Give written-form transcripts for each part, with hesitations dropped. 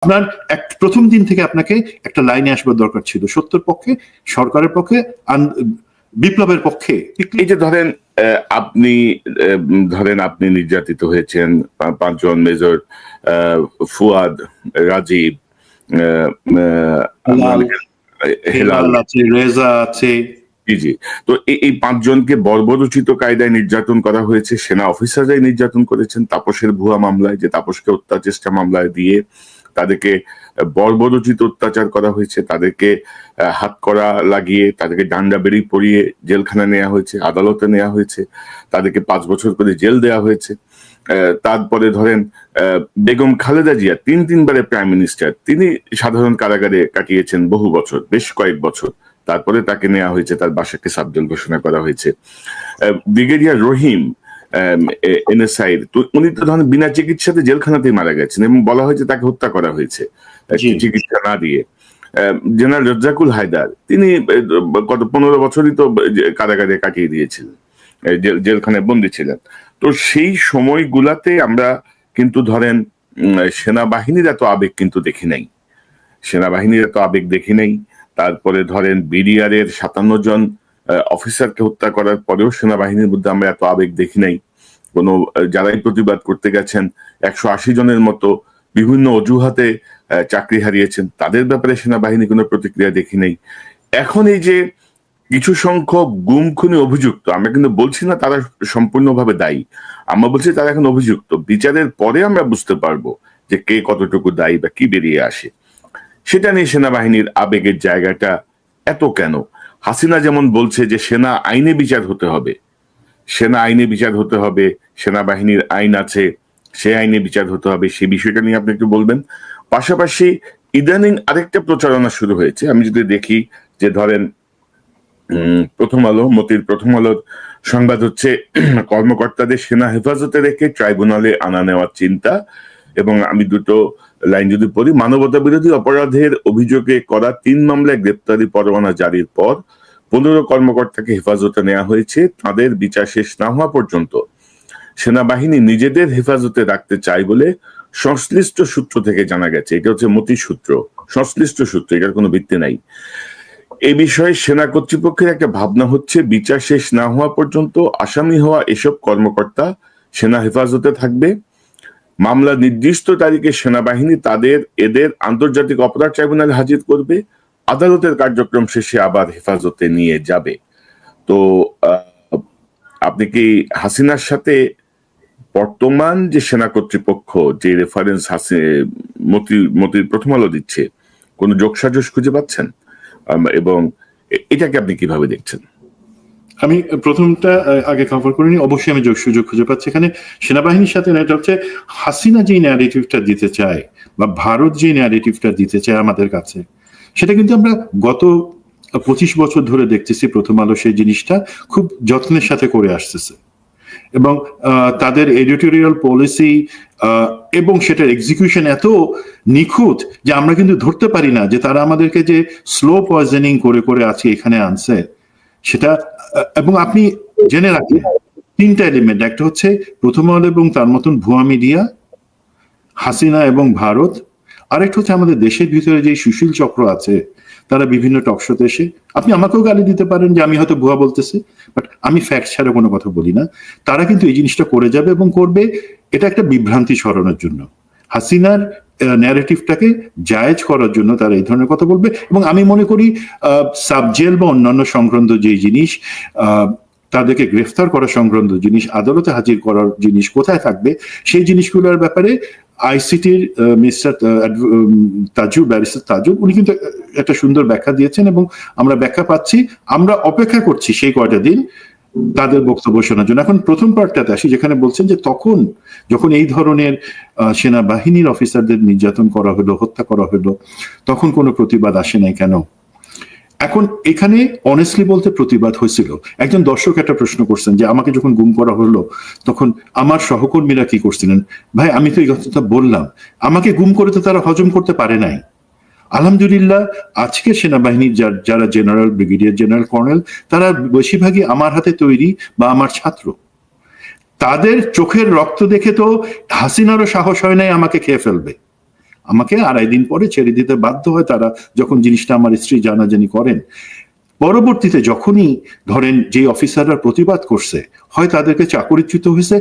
আপনার প্রথম দিন থেকে আপনাকে একটা লাইনে আসবার দরকার ছিল, সত্যের পক্ষে, সরকারের পক্ষে, বিপ্লবের পক্ষে। এই যে ধরেন আপনি নির্যাতিত হয়েছেন, 5 জন মেজর, ফুয়াদ, রাজীব, হেলাল আছে, রেজা আছে। জি। তো এই 5 জনকে বর্বরোচিত কায়দায় নির্যাতন করা হয়েছে, সেনা অফিসাররাই নির্যাতন করেছেন তাপসের ভুয়া মামলায়, যে তাপসকে হত্যা চেষ্টা মামলায় দিয়ে তাদেরকে বর্বরোচিত অত্যাচার করা হয়েছে, তাদেরকে হাত করা লাগিয়ে, তাদেরকে ডান্ডা বেড়ি পরিয়ে জেলখানা নেওয়া হয়েছে, আদালতে নেওয়া হয়েছে, তাদেরকে 5 বছর করে জেল দেওয়া হয়েছে। তারপরে ধরেন বেগম খালেদা জিয়া 3 বারের প্রাইম মিনিস্টার, তিনি সাধারণ কারাগারে কাটিয়েছেন বহু বছর, বেশ কয়েক বছর। তারপরে তাকে নেওয়া হয়েছে, তার বাসাকে সাবজেল ঘোষণা করা হয়েছে। ব্রিগেডিয়ার রহিম এনএসআই, তো উনি তো ধরেন বিনা চিকিৎসাতে জেলখানাতেই মারা গেছেন এবং বলা হয়েছে তাকে হত্যা করা হয়েছে চিকিৎসা না দিয়ে। জেনারেল রাজ্জাকুল হায়দার, তিনি গত 15 বছরই তো কারাগারে কাটিয়ে দিয়েছিলেন, জেলখানায় বন্দী ছিলেন। তো সেই সময়গুলাতে আমরা কিন্তু ধরেন সেনাবাহিনীর এত আবেগ কিন্তু দেখি নাই, সেনাবাহিনীর এত আবেগ দেখি নাই। তারপরে ধরেন বিডিআর এর 57 জন অফিসারকে হত্যা করার পরেও সেনাবাহিনীর মধ্যে আমরা এত আবেগ দেখি নাই। কোনো যারাই প্রতিবাদ করতে গেছেন 180 জনের মতো বিভিন্ন অজুহাতে চাকরি হারিয়েছেন, তাদের ব্যাপারে সেনাবাহিনী কোনো প্রতিক্রিয়া দেখি নাই। এখন এই যে কিছু সংখ্যক গুম খুনি অভিযুক্ত, আমরা কিন্তু বলছি না তারা সম্পূর্ণভাবে দায়ী, আমরা বলছি তারা এখন অভিযুক্ত, বিচারের পরে আমরা বুঝতে পারবো যে কে কতটুকু দায়ী বা কি বেরিয়ে আসে। সেটা নিয়ে সেনাবাহিনীর আবেগের জায়গাটা এত কেন? হাসিনা যেমন বলছে যে সেনা আইনে বিচার হতে হবে, সেনা আইনে বিচার হতে হবে, সেনাবাহিনীর আইন আছে, সে আইনে বিচার হতে হবে, সেই বিষয়টা নিয়ে আপনি একটু বলবেন। পাশাপাশি ইদানিং আরেকটা প্রচারণা শুরু হয়েছে, আমি যদি দেখি যে ধরেন মতির প্রথম আলোর সংবাদ হচ্ছে কর্মকর্তাদের সেনা হেফাজতে রেখে ট্রাইব্যুনালে আনা নেওয়ার চিন্তা, এবং আমি দুটো লাইন যদি পড়ি, মানবতা বিরোধী অপরাধের অভিযোগে করা 3 মামলায় গ্রেপ্তারি পরোয়ানা জারির পর 15 কর্মকর্তাকে হেফাজতে নেওয়া হয়েছে, তাদের বিচার শেষ না হওয়া পর্যন্ত সেনাবাহিনী নিজেদের হেফাজতে রাখতে চায় বলে সংশ্লিষ্ট সূত্র থেকে জানা গেছে। এটা হচ্ছে মতির সূত্র, সংশ্লিষ্ট সূত্র, এটার কোনো ভিত্তি নাই। এই বিষয়ে সেনা কর্তৃপক্ষের একটা ভাবনা হচ্ছে বিচার শেষ না হওয়া পর্যন্ত আসামি হওয়া এসব কর্মকর্তা সেনা হেফাজতে থাকবে, মামলা নির্দিষ্ট তারিখে সেনাবাহিনী এদের আন্তর্জাতিক অপরাধ ট্রাইব্যুনালে হাজির করবে, আদালতের কার্যক্রম শেষে আবার হেফাজতে নিয়ে যাবে। তো আপনি কি হাসিনার সাথে বর্তমান যে সেনা কর্তৃপক্ষ যে রেফারেন্স মতির প্রথম আলো দিচ্ছে, কোন যোগসাজশ খুঁজে পাচ্ছেন? এবং এটাকে আপনি কিভাবে দেখছেন? আমি প্রথমটা আগে কভার করিনি, অবশ্যই আমি সুযোগ খুঁজে পাচ্ছি এখানে সেনাবাহিনীর সাথে। এটা হচ্ছে হাসিনা যে ন্যারেটিভটা দিতে চায় বা ভারত যে ন্যারেটিভটা দিতে চায় আমাদের কাছে, সেটা কিন্তু আমরা গত 25 বছর ধরে দেখতেছি প্রথম আলো সেই জিনিসটা খুব যত্নের সাথে করে আসতেছে, এবং তাদের এডিটোরিয়াল পলিসি এবং সেটার এক্সিকিউশন এত নিখুঁত যে আমরা কিন্তু ধরতে পারি না যে তারা আমাদেরকে যে স্লো পয়জনিং করে করে আজকে এখানে আনছে সেটা। এবং আপনি জেনে রাখেন 3টা এলিমেন্ট, একটা হচ্ছে প্রথম আলো এবং তার মতন ভুয়া মিডিয়া, হাসিনা এবং ভারত, আরেকটা হচ্ছে আমাদের দেশের ভিতরে যে সুশীল চক্র আছে, তারা বিভিন্ন টকশোতে এসে, আপনি আমাকেও গালি দিতে পারেন যে আমি হয়তো ভুয়া বলতেছি, বাট আমি ফ্যাক্ট ছাড়া কোনো কথা বলি না, তারা কিন্তু এই জিনিসটা করে যাবে এবং করবে এটা একটা বিভ্রান্তি ছড়ানোর জন্য, হাসিনার ন্যারেটিভটাকে জায়েজ করার জন্য তারা এই ধরনের কথা বলবে। এবং আমি মনে করি সাবজেল বা অন্যান্য সংক্রান্ত যে জিনিস, তাদেরকে গ্রেফতার করা সংক্রান্ত জিনিস, আদালতে হাজির করার জিনিস কোথায় থাকবে, সেই জিনিসগুলোর ব্যাপারে আইসিটির মিস্টার তাজু, ব্যারিস্টার তাজু, উনি কিন্তু একটা সুন্দর ব্যাখ্যা দিয়েছেন এবং আমরা ব্যাখ্যা পাচ্ছি, আমরা অপেক্ষা করছি সেই কয়টা দিন তাদের বক্তব্য শোনার জন্য। এখন প্রথম পার্টটাতে আসি, যেখানে বলছেন যে তখন যখন এই ধরনের সেনাবাহিনীর অফিসারদের নির্যাতন করা হলো, হত্যা করা হলো, তখন কোনো প্রতিবাদ আসে নাই কেন? এখন এখানে অনেস্টলি বলতে প্রতিবাদ হয়েছিল। একজন দর্শক একটা প্রশ্ন করছেন যে আমাকে যখন গুম করা হলো তখন আমার সহকর্মীরা কি করছিলেন। ভাই, আমি তো এই কথাটা বললাম, আমাকে গুম করে তো তারা হজম করতে পারে নাই। আলহামদুলিল্লাহ আজকে সেনাবাহিনীর যারা জেনারেল, ব্রিগেডিয়ার জেনারেল, কর্নেল, তারা বেশিরভাগই আমার হাতে তৈরি বা আমার ছাত্র। তাদের চোখের রক্ত দেখে তো হাসিনারও সাহস হয় নাই আমাকে খেয়ে ফেলবে। আমাকে 2.5 দিন পরে ছেড়ে দিতে বাধ্য হয় তারা, যখন জিনিসটা আমার স্ত্রী জানাজানি করেন। পরবর্তীতে যখনই ধরেন যে অফিসাররা প্রতিবাদ করছে, হয় তাদেরকে চাকরিচ্যুত হয়েছে,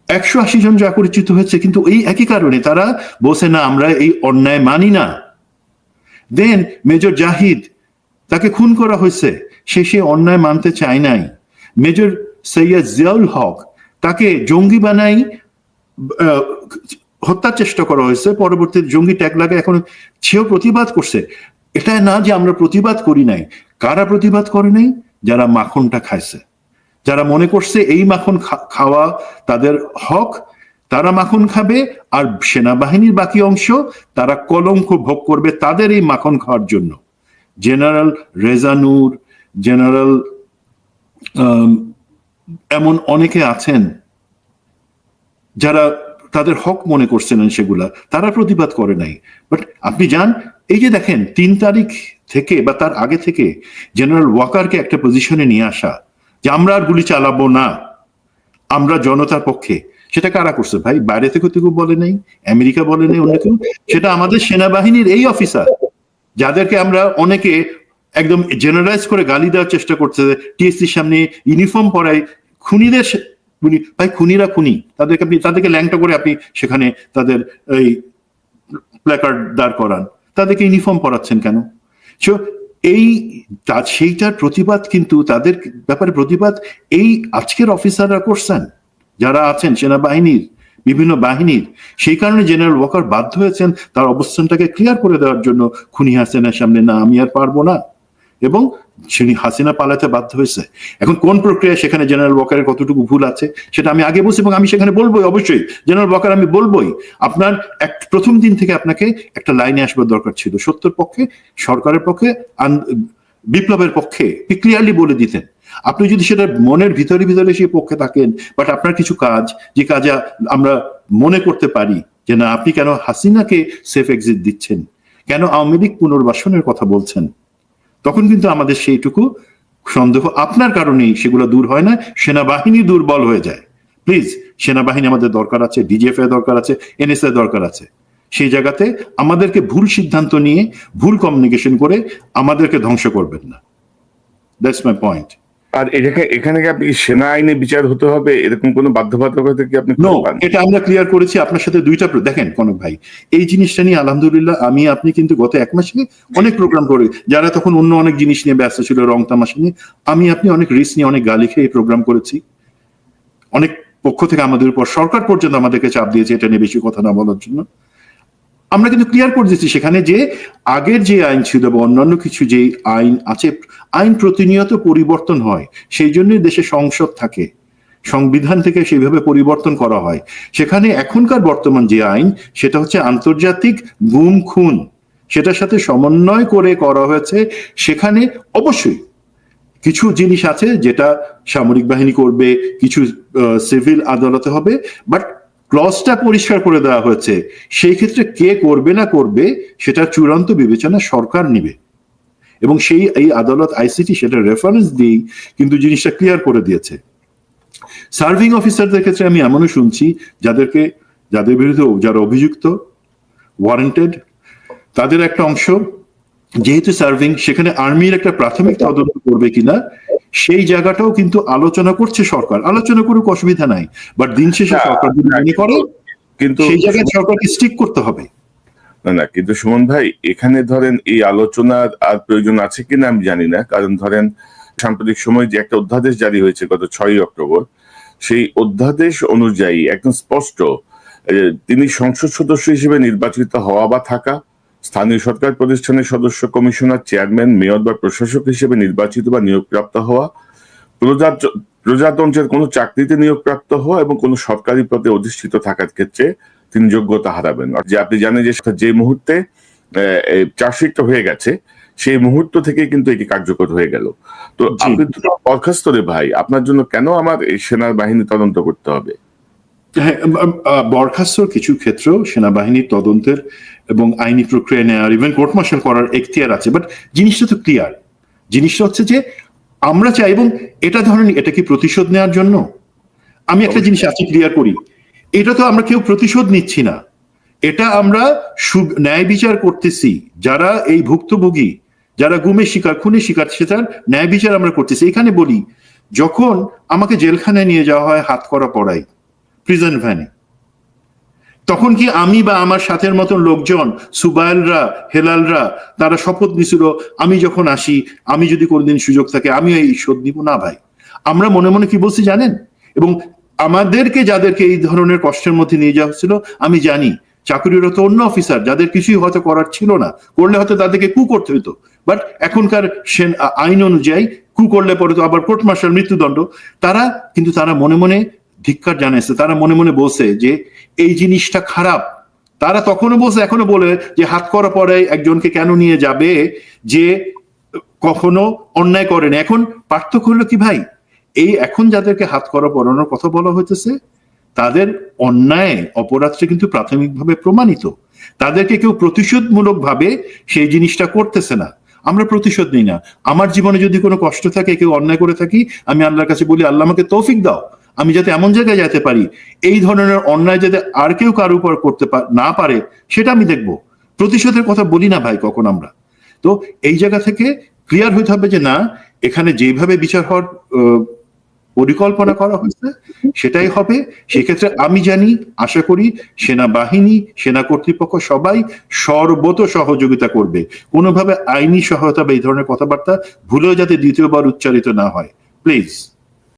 180 জন চাকরিচ্যুত হয়েছে, কিন্তু এই একই কারণে তারা বলছে না আমরা এই অন্যায় মানি না। দেন মেজর জাহিদ, তাকে খুন করা হয়েছে, সে অন্যায় মানতে চায় নাই। মেজর সৈয়দ জিয়াউল হক, তাকে জঙ্গি বানাই হত্যার চেষ্টা করা হয়েছে, পরবর্তীতে জঙ্গি ট্যাগ লাগে, এখন সেও প্রতিবাদ করছে। এটা না যে আমরা প্রতিবাদ করি নাই। কারা প্রতিবাদ করে নাই? যারা মাখনটা খাইছে, যারা মনে করছে এই মাখন খাওয়া তাদের হক, তারা মাখন খাবে, আর সেনাবাহিনীর বাকি অংশ তারা কলঙ্ক ভোগ করবে তাদের এই মাখন খাওয়ার জন্য। জেনারেল রেজানুর, জেনারেল এমন অনেকে আছেন যারা তাদের হক মনে করছিলেন, সেগুলা তারা প্রতিবাদ করে নাই। বাট আপনি যান, এই যে দেখেন 3 তারিখ থেকে বা তার আগে থেকে জেনারেল ওয়াকারকে একটা পজিশনে নিয়ে আসা যে আমরা আর গুলি চালাবো না, আমরা জনতার পক্ষে, সেটা কারা করছে ভাই? বাইরে থেকে কেউ বলে নাই, আমেরিকা বলে নাই, অন্য কেউ। সেটা আমাদের সেনাবাহিনীর এই অফিসার, যাদেরকে আমরা অনেকে একদম জেনারেলাইজ করে গালি দেওয়ার চেষ্টা করছে, টিএসসির সামনে ইউনিফর্ম পরায় খুনিদের ভাই, খুনিরা খুনি, তাদেরকে ল্যাংটা করে আপনি সেখানে তাদের এই প্ল্যাকার্ড দাঁড় করান, তাদেরকে ইউনিফর্ম পরাচ্ছেন কেন? সেইটার প্রতিবাদ কিন্তু, তাদের ব্যাপারে প্রতিবাদ এই আজকের অফিসাররা করছেন, যারা আছেন সেনাবাহিনীর বিভিন্ন বাহিনীর। সেই কারণে জেনারেল ওয়াকার বাধ্য হয়েছেন তার অবস্থানটাকে ক্লিয়ার করে দেওয়ার জন্য খুনি হাসিনার সামনে, না আমি আর পারবো না, এবং হাসিনা পালাতে বাধ্য হয়েছে। এখন কোন প্রক্রিয়া, সেখানে জেনারেল ওয়াকারের কতটুকু ভুল আছে সেটা আমি আগে বলছি, এবং আমি সেখানে বলবোই, অবশ্যই জেনারেল ওয়াকার আমি বলবোই। আপনার প্রথম দিন থেকে আপনাকে একটা লাইনে আসবার দরকার ছিল, সত্যের পক্ষে, সরকারের পক্ষে, বিপ্লবের পক্ষে ক্লিয়ারলি বলে দিতেন। আপনি যদি সেটা মনের ভিতরে ভিতরে সেই পক্ষে থাকেন, বাট আপনার কিছু কাজ, যে কাজে আমরা মনে করতে পারি যে না, আপনি কেন হাসিনাকে সেফ এক্সিট দিচ্ছেন, কেন আওয়ামী লীগ পুনর্বাসনের কথা বলছেন, তখন কিন্তু আমাদের সেইটুকু সন্দেহ আপনার কারণেই সেগুলো দূর হয় না, সেনাবাহিনী দুর্বল হয়ে যায়। প্লিজ, সেনাবাহিনী আমাদের দরকার আছে, ডিজিএফ এর দরকার আছে, এনএসএ দরকার আছে। সেই জায়গাতে আমাদেরকে ভুল সিদ্ধান্ত নিয়ে, ভুল কমিউনিকেশন করে আমাদেরকে ধ্বংস করবেন না। That's my point. আর এখানে কি আপনি সেনা আইনে বিচার হতে হবে, এরকম কোনো বাধ্যবাধকতা কি আপনি? নো, এটা আমরা ক্লিয়ার করেছি আপনার সাথে দুইটা। দেখেন কনক ভাই, এই জিনিসটা নিয়ে আলহামদুলিল্লাহ আপনি কিন্তু গত 1 মাসে অনেক প্রোগ্রাম করে, যারা তখন অন্য অনেক জিনিস নিয়ে ব্যস্ত ছিল, রং তামাশা নিয়ে, আপনি অনেক রিস্ক নিয়ে, অনেক গালি খেয়ে এই প্রোগ্রাম করেছি। অনেক পক্ষ থেকে আমাদের উপর, সরকার পর্যন্ত আমাদেরকে চাপ দিয়েছে এটা নিয়ে বেশি কথা না বলার জন্য। আমরা কিন্তু ক্লিয়ার করে দিচ্ছি সেখানে যে আগের যে আইন ছিল বা অন্যান্য কিছু যে আইন আছে, আইন প্রতিনিয়ত পরিবর্তন হয়, সেই জন্যই দেশে সংসদ থাকে, সংবিধান থেকে সেইভাবে পরিবর্তন করা হয়। সেখানে এখনকার বর্তমান যে আইন, সেটা হচ্ছে আন্তর্জাতিক গুম খুন, সেটার সাথে সমন্বয় করে করা হয়েছে। সেখানে অবশ্যই কিছু জিনিস আছে যেটা সামরিক বাহিনী করবে, কিছু সিভিল আদালতে হবে, বাট ক্লজটা পরিষ্কার করে দেওয়া হয়েছে। সেই ক্ষেত্রে কে করবে না করবে সেটা চূড়ান্ত বিবেচনা সরকার নিবে, এবং সেই এই আদালত আইসিটি সেটা রেফারেন্স দিয়েই কিন্তু জিনিসটা ক্লিয়ার করে দিয়েছে। সার্ভিং অফিসারদের ক্ষেত্রে আমি এমনও শুনছি, যাদের বিরুদ্ধে যারা অভিযুক্ত, ওয়ারেন্টেড, তাদের একটা অংশ যেহেতু সার্ভিং, সেখানে আর্মির একটা প্রাথমিক তদন্ত করবে কিনা সেই জায়গাটাও কিন্তু আলোচনা করছে সরকার। আলোচনা করুক, অসুবিধা নাই, বাট দিন শেষে সরকার যদি মনে করে কিন্তু সেই জায়গায় সরকারকে স্টিক করতে হবে। না, কিন্তু সুমন ভাই, এখানে ধরেন এই আলোচনার আর প্রয়োজন আছে কিনা আমি জানি না, কারণ ধরেন সাম্প্রতিক সময় যে একটা অধ্যাদেশ জারি হয়েছে গত 6 অক্টোবর, সেই অধ্যাদেশ অনুযায়ী একদম স্পষ্ট তিনি সংসদ সদস্য হিসেবে নির্বাচিত হওয়া বা থাকা, স্থানীয় সরকার প্রতিষ্ঠানের সদস্য, কমিশনার, চেয়ারম্যান, মেয়র বা প্রশাসক হিসেবে নির্বাচিত বা নিয়োগপ্রাপ্ত হওয়া, প্রজাতন্ত্রের কোনো চাকরিতে নিয়োগপ্রাপ্ত হওয়া এবং কোনো সরকারি পদে অধিষ্ঠিত থাকার ক্ষেত্রে তিনি যোগ্যতা হারাবেন। যে আপনি জানেন যে মুহূর্তে চার্জশিটটা হয়ে গেছে, সেই মুহূর্ত থেকে কিন্তু এটি কার্যকর হয়ে গেল। তো আপনি বরখাস্তরে ভাই, আপনার জন্য কেন আমার এই সেনাবাহিনী তদন্ত করতে হবে? হ্যাঁ, বরখাস্তর কিছু ক্ষেত্রেও সেনাবাহিনীর তদন্তের এবং আইনি প্রক্রিয়া নেওয়ার, ইভেন কোর্ট মার্শাল করার এখতিয়ার আছে, বাট জিনিসটা তো ক্লিয়ার। জিনিসটা হচ্ছে যে আমরা চাই, এবং এটা ধরেন এটা কি প্রতিশোধ নেওয়ার জন্য? আমি একটা জিনিস আজকে ক্লিয়ার করি, এটা তো আমরা কেউ প্রতিশোধ নিচ্ছি না, এটা আমরা ন্যায় বিচার করতেছি, যারা এই ভুক্তভোগী, যারা গুমের শিকার, খুনের শিকার, সেটার ন্যায় বিচার আমরা করতেছি। এখানে বলি, যখন আমাকে জেলখানায় নিয়ে যাওয়া হয় হাত করা পড়াই, প্রিজন ভ্যানে, তখন কি আমি বা আমার সাথের মতন লোকজন, সুবাইলরা, হেলালরা, তারা শপথ নিছিল আমি যখন আসি, আমি যদি কোনদিন সুযোগ থাকে আমি এই শোধ নিব না? ভাই, আমরা মনে মনে কি বলছি জানেন? এবং আমাদেরকে যাদেরকে এই ধরনের কষ্টের মধ্যে নিয়ে যাওয়া হচ্ছিল, আমি জানি চাকরিরত অন্য অফিসার যাদের কিছুই হয়তো করার ছিল না, করলে হয়তো তাদেরকে কু করতে হতো, বাট এখনকার আইন অনুযায়ী কু করলে পরে তো আবার কোর্ট মার্শাল, মৃত্যুদণ্ড। তারা মনে মনে ধিক্কার জানাইছে, তারা মনে মনে বলছে যে এই জিনিসটা খারাপ। তারা তখনও বলছে, এখনো বলে যে হাত করা পরে একজনকে কেন নিয়ে যাবে যে কখনো অন্যায় করেন। এখন পার্থক্য হলো কি ভাই, এই এখন যাদেরকে হাত করা পরানোর কথা বলা হইতেছে, তাদের অন্যায় অপরাধটা কিন্তু প্রাথমিকভাবে প্রমাণিত। তাদেরকে কেউ প্রতিশোধমূলক ভাবে সেই জিনিসটা করতেছে না। আমরা প্রতিশোধ নিই না। আমার জীবনে যদি কোনো কষ্ট থাকে, কেউ অন্যায় করে থাকি, আমি আল্লাহর কাছে বলি, আল্লাহ আমাকে তৌফিক দাও, আমি যাতে এমন জায়গায় যেতে পারি এই ধরনের অন্যায় যাতে আর কেউ কারো উপর করতে না পারে, সেটা আমি দেখব। প্রতিশোধের কথা বলি না ভাই কখন আমরা। তো এই জায়গা থেকে ক্লিয়ার হইতে হবে যে না, এখানে যেভাবে বিচার হওয়ার পরিকল্পনা করা হয়েছে সেটাই হবে। সেক্ষেত্রে আমি জানি, আশা করি সেনাবাহিনী, সেনা কর্তৃপক্ষ সবাই সর্বত সহযোগিতা করবে। কোনোভাবে আইনি সহায়তা বা এই ধরনের কথাবার্তা ভুলেও যাতে দ্বিতীয়বার উচ্চারিত না হয়, প্লিজ।